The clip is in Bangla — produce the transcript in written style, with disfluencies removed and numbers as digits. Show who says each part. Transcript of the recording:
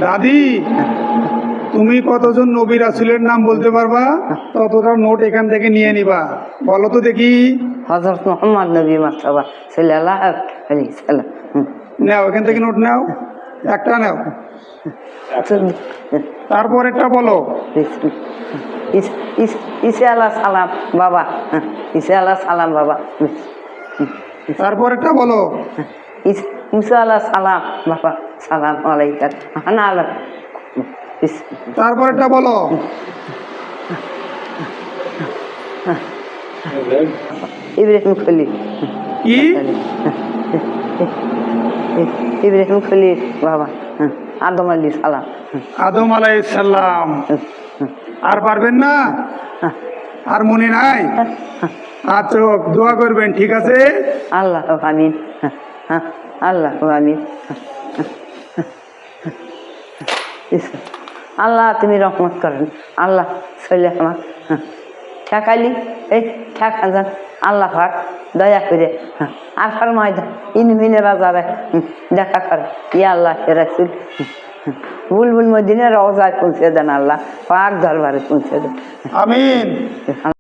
Speaker 1: দাদি, তুমি কতজন নবী রাসূলের নাম বলতে পারবা? ততটা নোট এখান থেকে নিয়ে নিবা। বলো তো দেখি।
Speaker 2: হযরত মুহাম্মদ নবী মুস্তাফা সাল্লাল্লাহু আলাইহি সাল্লাম।
Speaker 1: নাও, এখান থেকে নোট নাও, একটা নাও। তারপর একটা বলো।
Speaker 2: ঈসা আলাইহিস সালাম বাবা। ঈসা আলাইহিস সালাম বাবা।
Speaker 1: তারপর একটা বলো।
Speaker 2: মুসা আলাইহিস সালাম বাবা। সালাম আলাইকা আনা আলা।
Speaker 1: তারপর একটা বলো।
Speaker 2: ইব্রাহিম খলিল।
Speaker 1: কি?
Speaker 2: ইব্রাহিম খলিল বাবা। আদম আলাইহিস সালাম।
Speaker 1: আদম আলাইহিস সালাম। আর পারবেন না? আর মনে নাই? আচ্ছা, দোয়া করবেন, ঠিক আছে?
Speaker 2: আল্লাহ আমিন। আল্লাহ আমিন। আল্লাহ তুমি রহমত করেন। আল্লাহ চলে আমার ঠেকালি, এই ঠেকা যান আল্লাহ পাক দয়া করে। আর ফরমাইদা ইনমিনে বাজারে দেখা করে। ইয়া আল্লাহ রাসূল বুলবুল মদিনার রওজায় পৌঁছে দেন। আল্লাহ পাক দরবারে পৌঁছে দেন।
Speaker 1: আমিন।